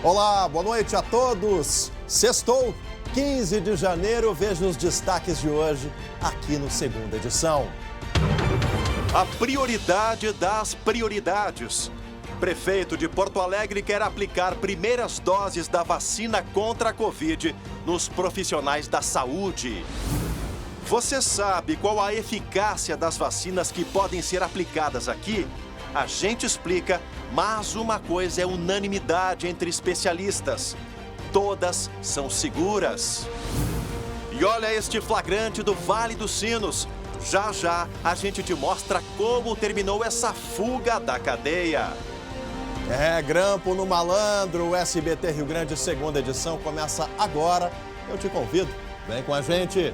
Olá, boa noite a todos. Sextou, 15 de janeiro, veja os destaques de hoje aqui no Segunda Edição. A prioridade das prioridades. Prefeito de Porto Alegre quer aplicar primeiras doses da vacina contra a Covid nos profissionais da saúde. Você sabe qual a eficácia das vacinas que podem ser aplicadas aqui? A gente explica, mas uma coisa é unanimidade entre especialistas: todas são seguras. E olha este flagrante do Vale dos Sinos. Já já a gente te mostra como terminou essa fuga da cadeia. Grampo no malandro, o SBT Rio Grande Segunda Edição começa agora. Eu te convido, vem com a gente.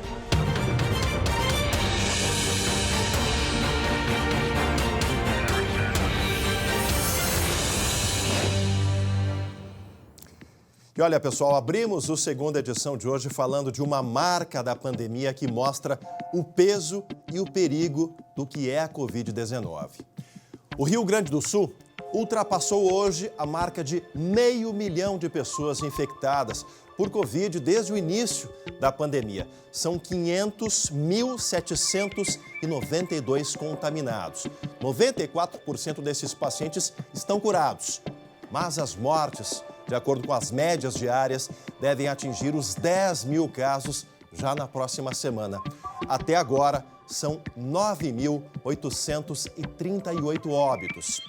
E olha, pessoal, abrimos o Segunda Edição de hoje falando de uma marca da pandemia que mostra o peso e o perigo do que é a Covid-19. O Rio Grande do Sul ultrapassou hoje a marca de 500 mil de pessoas infectadas por Covid desde o início da pandemia. São 500.792 contaminados. 94% desses pacientes estão curados, mas as mortes, de acordo com as médias diárias, devem atingir os 10 mil casos já na próxima semana. Até agora, são 9.838 óbitos.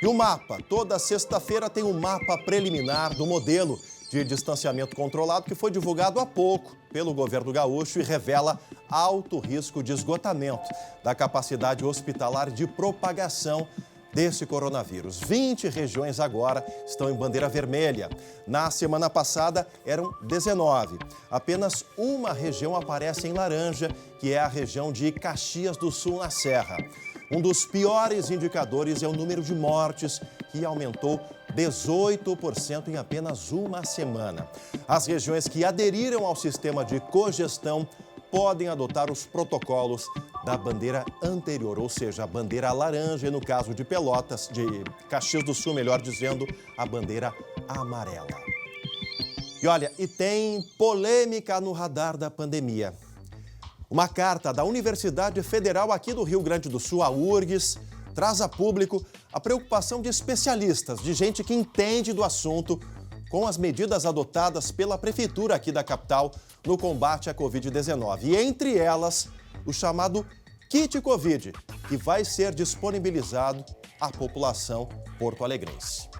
E o mapa, toda sexta-feira tem um mapa preliminar do modelo de distanciamento controlado que foi divulgado há pouco pelo governo gaúcho e revela alto risco de esgotamento da capacidade hospitalar de propagação desse coronavírus. 20 regiões agora estão em bandeira vermelha. Na semana passada eram 19. Apenas uma região aparece em laranja, que é a região de Caxias do Sul, na Serra. Um dos piores indicadores é o número de mortes, que aumentou 18% em apenas uma semana. As regiões que aderiram ao sistema de cogestão podem adotar os protocolos da bandeira anterior, ou seja, a bandeira laranja, e no caso de Pelotas, de Caxias do Sul, melhor dizendo, a bandeira amarela. E olha, e tem polêmica no radar da pandemia. Uma carta da Universidade Federal aqui do Rio Grande do Sul, a URGS, traz a público a preocupação de especialistas, de gente que entende do assunto, com as medidas adotadas pela Prefeitura aqui da capital no combate à Covid-19. E entre elas, o chamado Kit Covid, que vai ser disponibilizado à população porto-alegrense.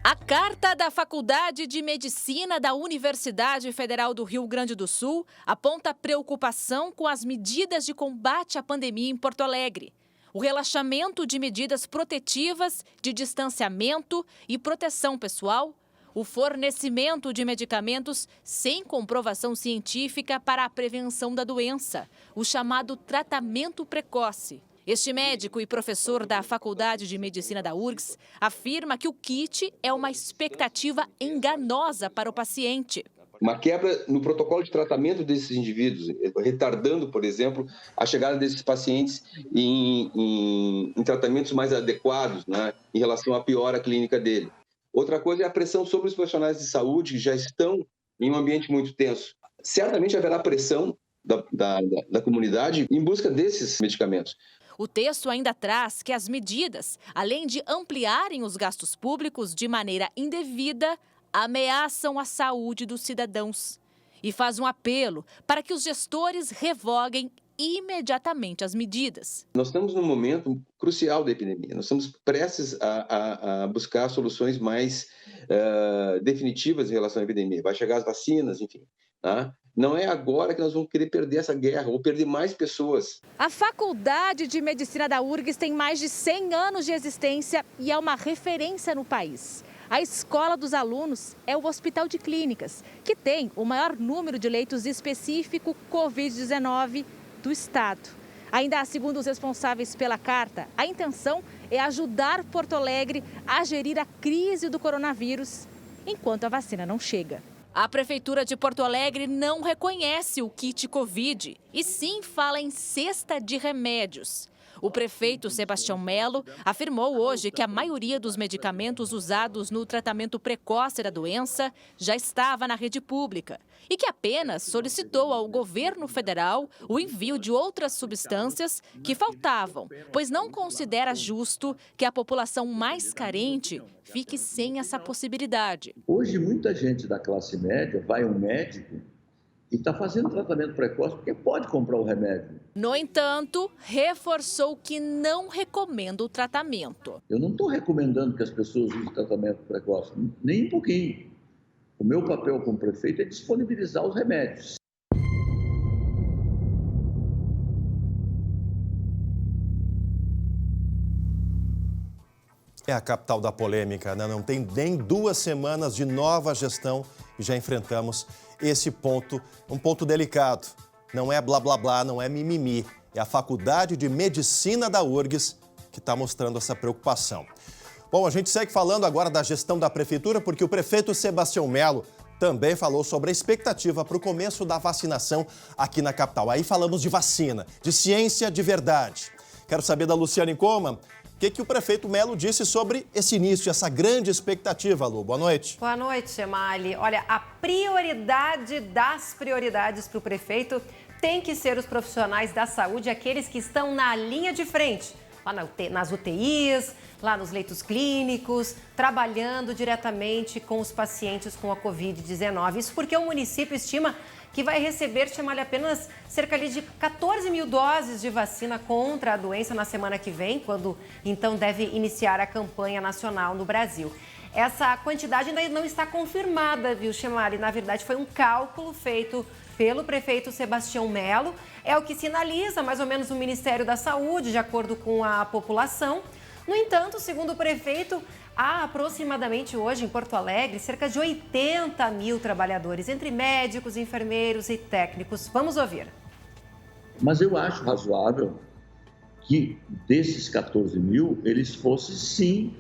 A carta da Faculdade de Medicina da Universidade Federal do Rio Grande do Sul aponta preocupação com as medidas de combate à pandemia em Porto Alegre. O relaxamento de medidas protetivas, de distanciamento e proteção pessoal, o fornecimento de medicamentos sem comprovação científica para a prevenção da doença, o chamado tratamento precoce. Este médico e professor da Faculdade de Medicina da URGS afirma que o kit é uma expectativa enganosa para o paciente. Uma quebra no protocolo de tratamento desses indivíduos, retardando, por exemplo, a chegada desses pacientes em tratamentos mais adequados, né, em relação à piora clínica dele. Outra coisa é a pressão sobre os profissionais de saúde que já estão em um ambiente muito tenso. Certamente haverá pressão da comunidade em busca desses medicamentos. O texto ainda traz que as medidas, além de ampliarem os gastos públicos de maneira indevida, ameaçam a saúde dos cidadãos. E faz um apelo para que os gestores revoguem imediatamente as medidas. Nós estamos num momento crucial da epidemia. Nós estamos prestes a buscar soluções mais definitivas em relação à epidemia. Vai chegar as vacinas, enfim, tá? Não é agora que nós vamos querer perder essa guerra ou perder mais pessoas. A Faculdade de Medicina da URGS tem mais de 100 anos de existência e é uma referência no país. A escola dos alunos é o Hospital de Clínicas, que tem o maior número de leitos específico Covid-19 do estado. Ainda segundo os responsáveis pela carta, a intenção é ajudar Porto Alegre a gerir a crise do coronavírus enquanto a vacina não chega. A Prefeitura de Porto Alegre não reconhece o kit Covid e sim fala em cesta de remédios. O prefeito Sebastião Melo afirmou hoje que a maioria dos medicamentos usados no tratamento precoce da doença já estava na rede pública e que apenas solicitou ao governo federal o envio de outras substâncias que faltavam, pois não considera justo que a população mais carente fique sem essa possibilidade. Hoje, muita gente da classe média vai ao médico e está fazendo tratamento precoce porque pode comprar o remédio. No entanto, reforçou que não recomenda o tratamento. Eu não estou recomendando que as pessoas usem tratamento precoce, nem um pouquinho. O meu papel como prefeito é disponibilizar os remédios. É a capital da polêmica, né? Não tem nem 2 semanas de nova gestão e já enfrentamos esse ponto, um ponto delicado. Não é blá blá blá, não é mimimi. É a Faculdade de Medicina da URGS que está mostrando essa preocupação. Bom, a gente segue falando agora da gestão da prefeitura porque o prefeito Sebastião Melo também falou sobre a expectativa para o começo da vacinação aqui na capital. Aí falamos de vacina, de ciência de verdade. Quero saber da Luciana Incoma. O que o prefeito Melo disse sobre esse início, essa grande expectativa, Lu? Boa noite. Boa noite, Chemali. Olha, a prioridade das prioridades para o prefeito tem que ser os profissionais da saúde, aqueles que estão na linha de frente, lá nas UTIs, lá nos leitos clínicos, trabalhando diretamente com os pacientes com a Covid-19. Isso porque o município estima que vai receber, Chemali, apenas cerca de 14 mil doses de vacina contra a doença na semana que vem, quando então deve iniciar a campanha nacional no Brasil. Essa quantidade ainda não está confirmada, viu, Chemali? Na verdade, foi um cálculo feito pelo prefeito Sebastião Melo. É o que sinaliza mais ou menos o Ministério da Saúde, de acordo com a população. No entanto, segundo o prefeito, há aproximadamente hoje em Porto Alegre cerca de 80 mil trabalhadores, entre médicos, enfermeiros e técnicos. Vamos ouvir. Mas eu acho razoável que desses 14 mil, eles fossem sim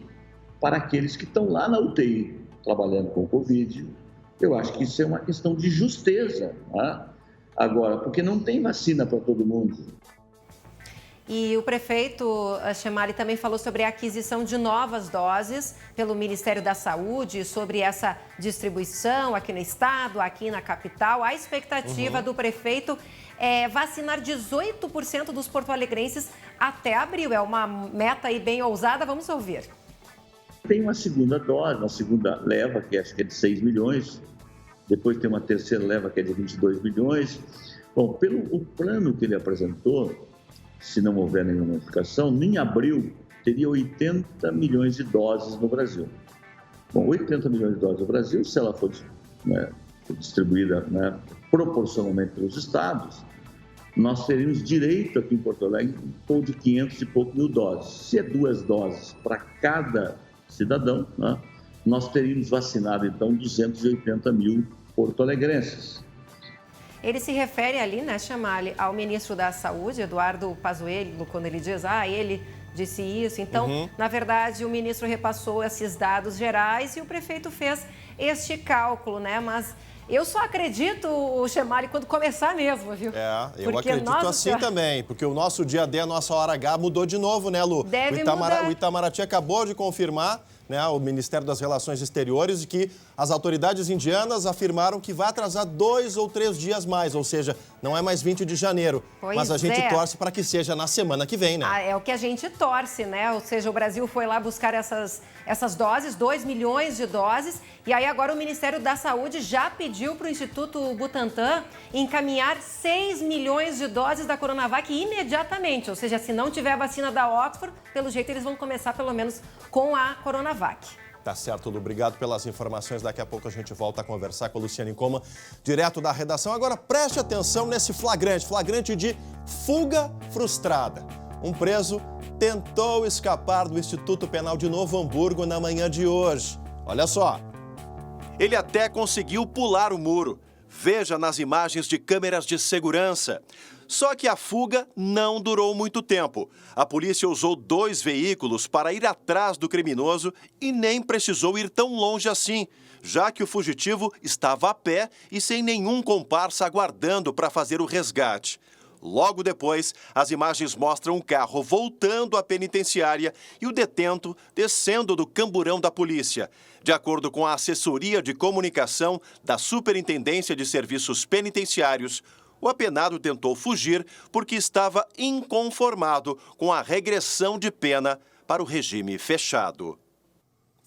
para aqueles que estão lá na UTI trabalhando com Covid. Eu acho que isso é uma questão de justeza, né? Agora, porque não tem vacina para todo mundo. E o prefeito Chemali também falou sobre a aquisição de novas doses pelo Ministério da Saúde, sobre essa distribuição aqui no estado, aqui na capital. A expectativa do prefeito é vacinar 18% dos porto-alegrenses até abril. É uma meta aí bem ousada, vamos ouvir. Tem uma segunda dose, uma segunda leva, que acho que é de 6 milhões. Depois tem uma terceira leva, que é de 22 milhões. Bom, pelo o plano que ele apresentou, se não houver nenhuma modificação, em abril teria 80 milhões de doses no Brasil. Bom, 80 milhões de doses no Brasil, se ela for distribuída proporcionalmente pelos estados, nós teríamos direito aqui em Porto Alegre de 500 e pouco mil doses. Se é 2 doses para cada cidadão, né, nós teríamos vacinado, então, 280 mil porto-alegrenses. Ele se refere ali, né, Chemali, ao ministro da Saúde, Eduardo Pazuello, quando ele diz, ele disse isso. Então, na verdade, o ministro repassou esses dados gerais e o prefeito fez este cálculo, né? Mas eu só acredito, Chemali, quando começar mesmo, viu? Eu acredito assim também, porque o nosso dia D, a nossa hora H mudou de novo, né, Lu? O Itamaraty acabou de confirmar, né, o Ministério das Relações Exteriores, que as autoridades indianas afirmaram que vai atrasar 2 ou 3 dias mais, ou seja, não é mais 20 de janeiro. Mas a gente torce para que seja na semana que vem, né? É o que a gente torce, né? Ou seja, o Brasil foi lá buscar essas doses, 2 milhões de doses, e aí agora o Ministério da Saúde já pediu para o Instituto Butantan encaminhar 6 milhões de doses da Coronavac imediatamente. Ou seja, se não tiver a vacina da Oxford, pelo jeito eles vão começar pelo menos com a Coronavac. Tá certo, Lu. Obrigado pelas informações. Daqui a pouco a gente volta a conversar com a Luciana Incoma, direto da redação. Agora preste atenção nesse flagrante de fuga frustrada. Um preso tentou escapar do Instituto Penal de Novo Hamburgo na manhã de hoje. Olha só. Ele até conseguiu pular o muro. Veja nas imagens de câmeras de segurança. Só que a fuga não durou muito tempo. A polícia usou 2 veículos para ir atrás do criminoso e nem precisou ir tão longe assim, já que o fugitivo estava a pé e sem nenhum comparsa aguardando para fazer o resgate. Logo depois, as imagens mostram o carro voltando à penitenciária e o detento descendo do camburão da polícia. De acordo com a assessoria de comunicação da Superintendência de Serviços Penitenciários, o apenado tentou fugir porque estava inconformado com a regressão de pena para o regime fechado.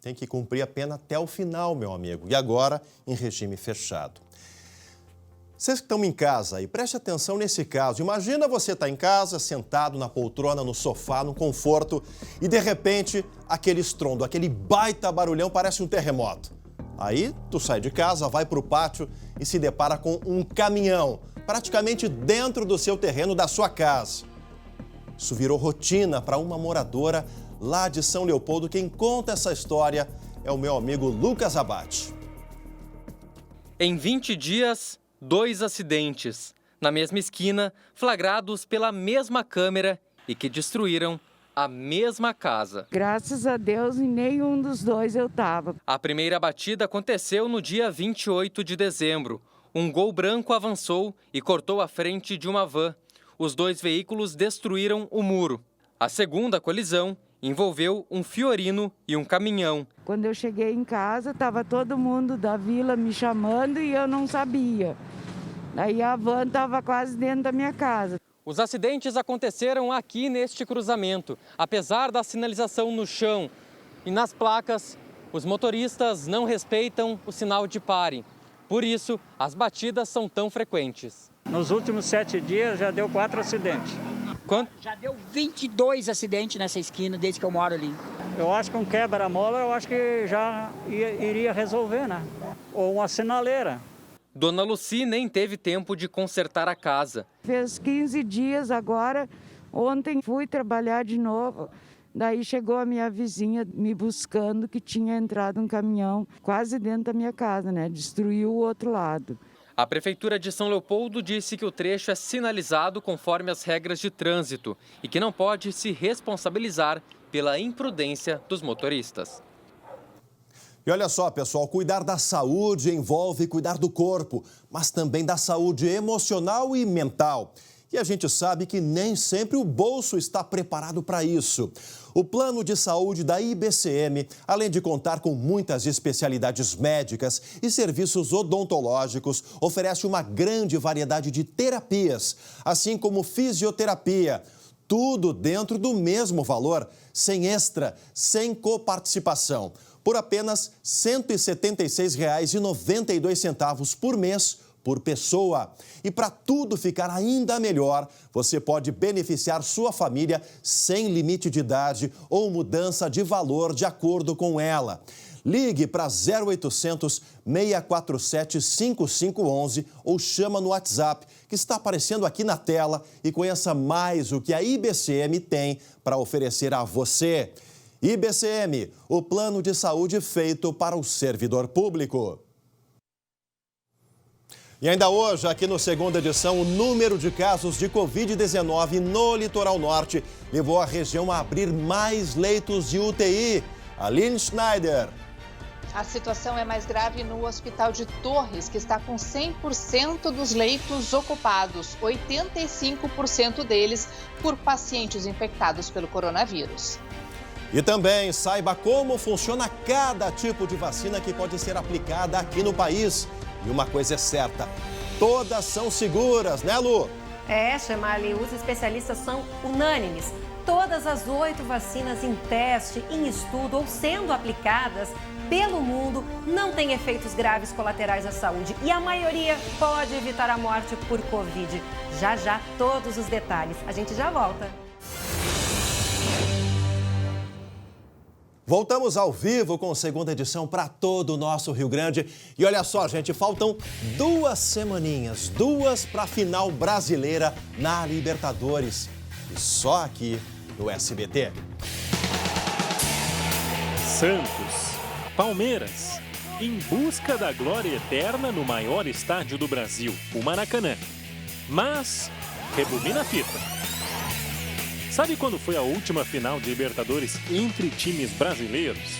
Tem que cumprir a pena até o final, meu amigo. E agora, em regime fechado. Vocês que estão em casa aí, preste atenção nesse caso. Imagina você estar em casa, sentado na poltrona, no sofá, no conforto, e de repente, aquele estrondo, aquele baita barulhão, parece um terremoto. Aí, tu sai de casa, vai para o pátio e se depara com um caminhão, praticamente dentro do seu terreno, da sua casa. Isso virou rotina para uma moradora lá de São Leopoldo. Quem conta essa história é o meu amigo Lucas Abate. Em 20 dias, 2 acidentes, na mesma esquina, flagrados pela mesma câmera e que destruíram a mesma casa. Graças a Deus, em nenhum dos dois eu estava. A primeira batida aconteceu no dia 28 de dezembro. Um Gol branco avançou e cortou a frente de uma van. Os 2 veículos destruíram o muro. A segunda colisão envolveu um Fiorino e um caminhão. Quando eu cheguei em casa, estava todo mundo da vila me chamando e eu não sabia. Aí a van estava quase dentro da minha casa. Os acidentes aconteceram aqui neste cruzamento. Apesar da sinalização no chão e nas placas, os motoristas não respeitam o sinal de pare. Por isso, as batidas são tão frequentes. Nos últimos 7 dias já deu 4 acidentes. Quanto? Já deu 22 acidentes nessa esquina desde que eu moro ali. Eu acho que um quebra-mola, eu acho que já iria resolver, né? Ou uma sinaleira. Dona Luci nem teve tempo de consertar a casa. Fez 15 dias agora, ontem fui trabalhar de novo. Daí chegou a minha vizinha me buscando que tinha entrado um caminhão quase dentro da minha casa, né? Destruiu o outro lado. A Prefeitura de São Leopoldo disse que o trecho é sinalizado conforme as regras de trânsito e que não pode se responsabilizar pela imprudência dos motoristas. E olha só, pessoal, cuidar da saúde envolve cuidar do corpo, mas também da saúde emocional e mental. E a gente sabe que nem sempre o bolso está preparado para isso. O plano de saúde da IBCM, além de contar com muitas especialidades médicas e serviços odontológicos, oferece uma grande variedade de terapias, assim como fisioterapia. Tudo dentro do mesmo valor, sem extra, sem coparticipação, por apenas R$ 176,92 por mês por pessoa. E para tudo ficar ainda melhor, você pode beneficiar sua família sem limite de idade ou mudança de valor de acordo com ela. Ligue para 0800 647 5511 ou chama no WhatsApp que está aparecendo aqui na tela e conheça mais o que a IBCM tem para oferecer a você. IBCM, o plano de saúde feito para o servidor público. E ainda hoje, aqui no Segunda Edição, o número de casos de Covid-19 no Litoral Norte levou a região a abrir mais leitos de UTI. Aline Schneider. A situação é mais grave no Hospital de Torres, que está com 100% dos leitos ocupados, 85% deles por pacientes infectados pelo coronavírus. E também saiba como funciona cada tipo de vacina que pode ser aplicada aqui no país. E uma coisa é certa, todas são seguras, né, Lu? Chamali, os especialistas são unânimes. Todas as 8 vacinas em teste, em estudo ou sendo aplicadas pelo mundo não têm efeitos graves colaterais à saúde. E a maioria pode evitar a morte por Covid. Já, todos os detalhes. A gente já volta. Voltamos ao vivo com a Segunda Edição para todo o nosso Rio Grande. E olha só, gente, faltam 2 semaninhas, 2 para a final brasileira na Libertadores. E só aqui no SBT. Santos, Palmeiras, em busca da glória eterna no maior estádio do Brasil, o Maracanã. Mas, rebobina a fita. Sabe quando foi a última final de Libertadores entre times brasileiros?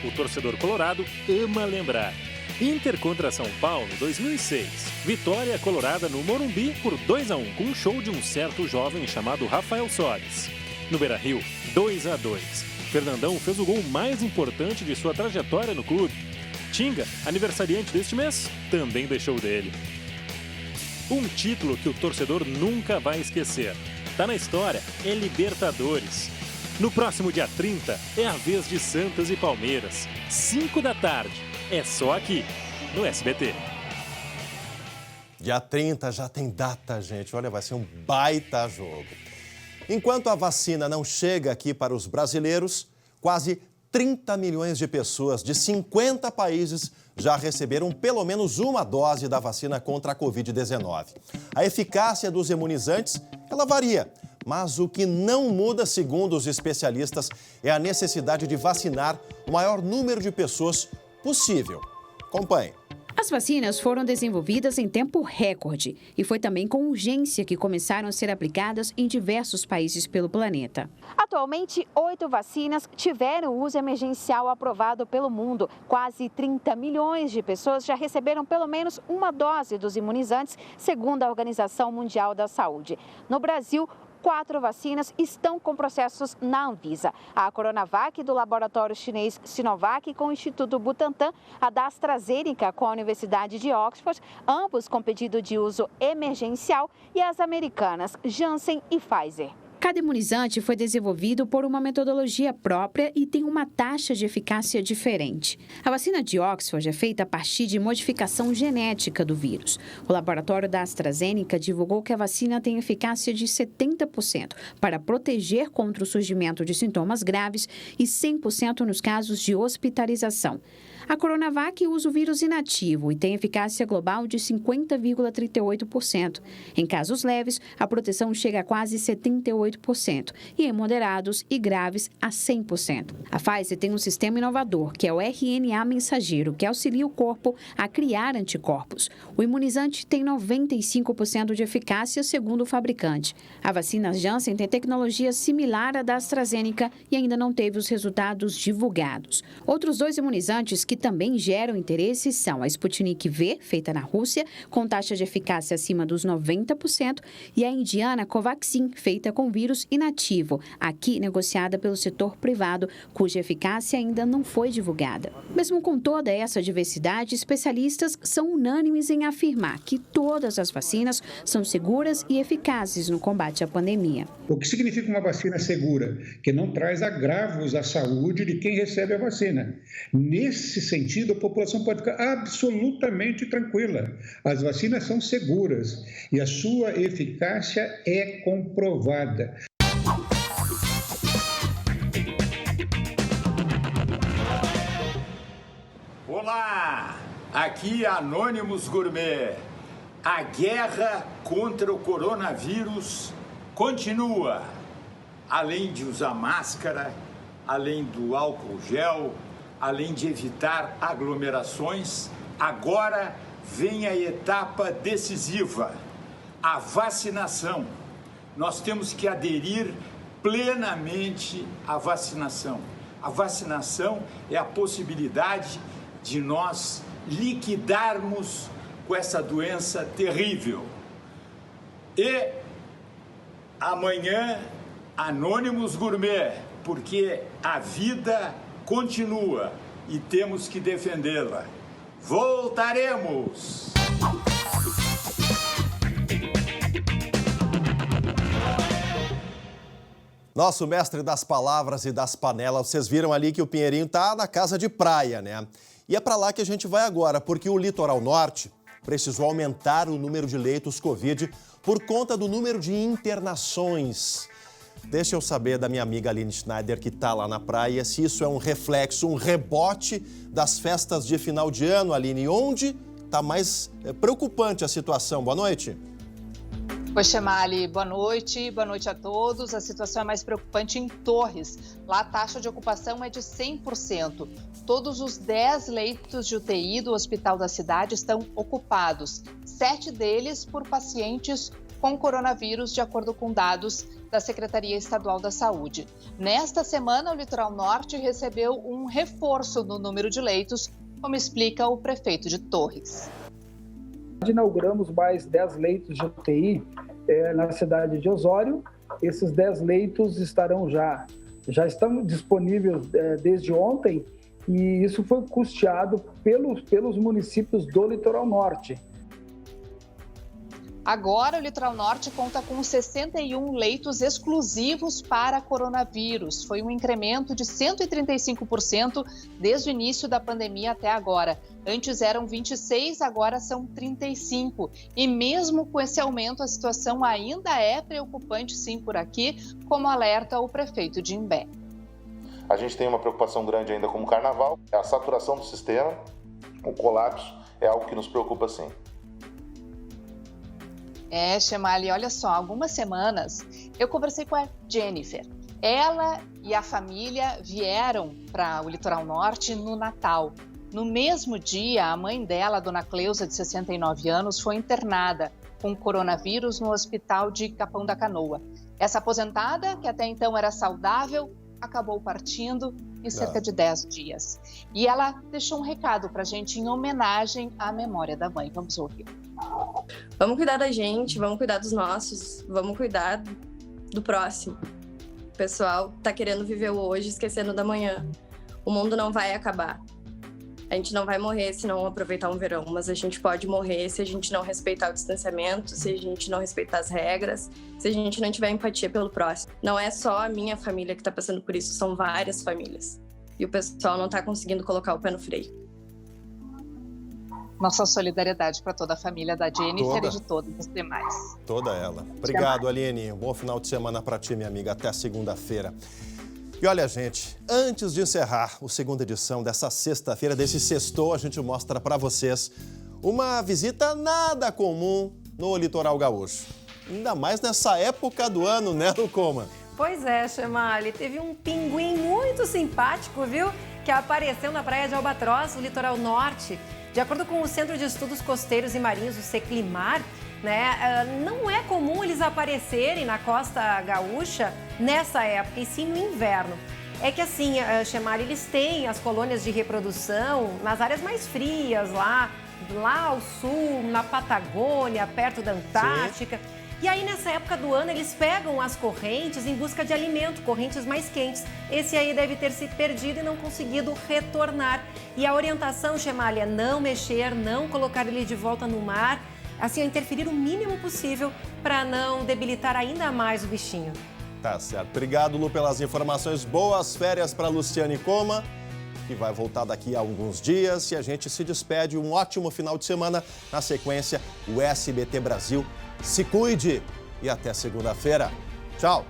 O torcedor colorado ama lembrar. Inter contra São Paulo, 2006. Vitória colorada no Morumbi por 2-1, com um show de um certo jovem chamado Rafael Soares. No Beira-Rio, 2-2. Fernandão fez o gol mais importante de sua trajetória no clube. Tinga, aniversariante deste mês, também deixou dele. Um título que o torcedor nunca vai esquecer. Tá na história, é Libertadores. No próximo dia 30, é a vez de Santos e Palmeiras. 5 da tarde. É só aqui, no SBT. Dia 30 já tem data, gente. Olha, vai ser um baita jogo. Enquanto a vacina não chega aqui para os brasileiros, quase 30 milhões de pessoas de 50 países já receberam pelo menos uma dose da vacina contra a Covid-19. A eficácia dos imunizantes, ela varia, mas o que não muda, segundo os especialistas, é a necessidade de vacinar o maior número de pessoas possível. Acompanhe. As vacinas foram desenvolvidas em tempo recorde e foi também com urgência que começaram a ser aplicadas em diversos países pelo planeta. Atualmente, 8 vacinas tiveram uso emergencial aprovado pelo mundo. Quase 30 milhões de pessoas já receberam pelo menos uma dose dos imunizantes, segundo a Organização Mundial da Saúde. No Brasil, 4 vacinas estão com processos na Anvisa. A Coronavac, do laboratório chinês Sinovac, com o Instituto Butantan, a da AstraZeneca, com a Universidade de Oxford, ambos com pedido de uso emergencial, e as americanas Janssen e Pfizer. Cada imunizante foi desenvolvido por uma metodologia própria e tem uma taxa de eficácia diferente. A vacina de Oxford é feita a partir de modificação genética do vírus. O laboratório da AstraZeneca divulgou que a vacina tem eficácia de 70% para proteger contra o surgimento de sintomas graves e 100% nos casos de hospitalização. A Coronavac usa o vírus inativo e tem eficácia global de 50,38%. Em casos leves, a proteção chega a quase 78% e em moderados e graves a 100%. A Pfizer tem um sistema inovador, que é o RNA mensageiro, que auxilia o corpo a criar anticorpos. O imunizante tem 95% de eficácia, segundo o fabricante. A vacina Janssen tem tecnologia similar à da AstraZeneca e ainda não teve os resultados divulgados. Outros 2 imunizantes que também geram interesse são a Sputnik V, feita na Rússia, com taxa de eficácia acima dos 90%, e a indiana Covaxin, feita com vírus inativo, aqui negociada pelo setor privado, cuja eficácia ainda não foi divulgada. Mesmo com toda essa diversidade, especialistas são unânimes em afirmar que todas as vacinas são seguras e eficazes no combate à pandemia. O que significa uma vacina segura? Que não traz agravos à saúde de quem recebe a vacina. Nesse sentido, a população pode ficar absolutamente tranquila. As vacinas são seguras e a sua eficácia é comprovada. Olá, aqui é Anônimos Gourmet. A guerra contra o coronavírus continua. Além de usar máscara, além do álcool gel, além de evitar aglomerações, agora vem a etapa decisiva, a vacinação. Nós temos que aderir plenamente à vacinação. A vacinação é a possibilidade de nós liquidarmos com essa doença terrível. E amanhã, Anônimos Gourmet, porque a vida continua e temos que defendê-la. Voltaremos! Nosso mestre das palavras e das panelas, vocês viram ali que o Pinheirinho tá na casa de praia, né? E é para lá que a gente vai agora, porque o litoral norte precisou aumentar o número de leitos Covid por conta do número de internações. Deixa eu saber da minha amiga Aline Schneider, que está lá na praia, se isso é um reflexo, um rebote das festas de final de ano, Aline. Onde está mais preocupante a situação? Boa noite. Oi, Chemali, boa noite a todos. A situação é mais preocupante em Torres. Lá a taxa de ocupação é de 100%. Todos os 10 leitos de UTI do hospital da cidade estão ocupados. 7 deles por pacientes com coronavírus, de acordo com dados da Secretaria Estadual da Saúde. Nesta semana, o Litoral Norte recebeu um reforço no número de leitos como explica o prefeito de Torres. Inauguramos mais 10 leitos de UTI na cidade de Osório. Esses 10 leitos já estão disponíveis desde ontem, e isso foi custeado pelos municípios do Litoral Norte. Agora, o Litoral Norte conta com 61 leitos exclusivos para coronavírus. Foi um incremento de 135% desde o início da pandemia até agora. Antes eram 26, agora são 35. E mesmo com esse aumento, a situação ainda é preocupante, sim, por aqui, como alerta o prefeito de Imbé. A gente tem uma preocupação grande ainda com o carnaval. A saturação do sistema, o colapso, é algo que nos preocupa, sim. Chemali, olha só, há algumas semanas eu conversei com a Jennifer. Ela e a família vieram para o Litoral Norte no Natal. No mesmo dia, a mãe dela, a dona Cleusa, de 69 anos, foi internada com coronavírus no hospital de Capão da Canoa. Essa aposentada, que até então era saudável, acabou partindo em cerca de 10 dias. E ela deixou um recado para a gente em homenagem à memória da mãe. Vamos ouvir. Vamos cuidar da gente, vamos cuidar dos nossos, vamos cuidar do próximo. O pessoal tá querendo viver o hoje, esquecendo da manhã. O mundo não vai acabar. A gente não vai morrer se não aproveitar um verão, mas a gente pode morrer se a gente não respeitar o distanciamento, se a gente não respeitar as regras, se a gente não tiver empatia pelo próximo. Não é só a minha família que está passando por isso, são várias famílias. E o pessoal não está conseguindo colocar o pé no freio. Nossa solidariedade para toda a família da Jennifer e de todos os demais. Toda ela. Obrigado, Aline. Um bom final de semana para ti, minha amiga. Até segunda-feira. E olha, gente, antes de encerrar a segunda edição dessa sexta-feira, desse sextou, a gente mostra para vocês uma visita nada comum no litoral gaúcho. Ainda mais nessa época do ano, né, Lucoma? Pois é, Chemali, teve um pinguim muito simpático, viu? Que apareceu na praia de Albatroz, no litoral norte. De acordo com o Centro de Estudos Costeiros e Marinhos, o Seclimar, não é comum eles aparecerem na costa gaúcha nessa época, e sim no inverno. É que assim, Chemali, eles têm as colônias de reprodução nas áreas mais frias, lá ao sul, na Patagônia, perto da Antártica. Sim. E aí, nessa época do ano, eles pegam as correntes em busca de alimento, correntes mais quentes. Esse aí deve ter se perdido e não conseguido retornar. E a orientação, Chemali, é não mexer, não colocar ele de volta no mar, assim, interferir o mínimo possível para não debilitar ainda mais o bichinho. Tá certo. Obrigado, Lu, pelas informações. Boas férias para Luciane Coma, que vai voltar daqui a alguns dias. E a gente se despede. Um ótimo final de semana. Na sequência, o SBT Brasil. Se cuide e até segunda-feira. Tchau!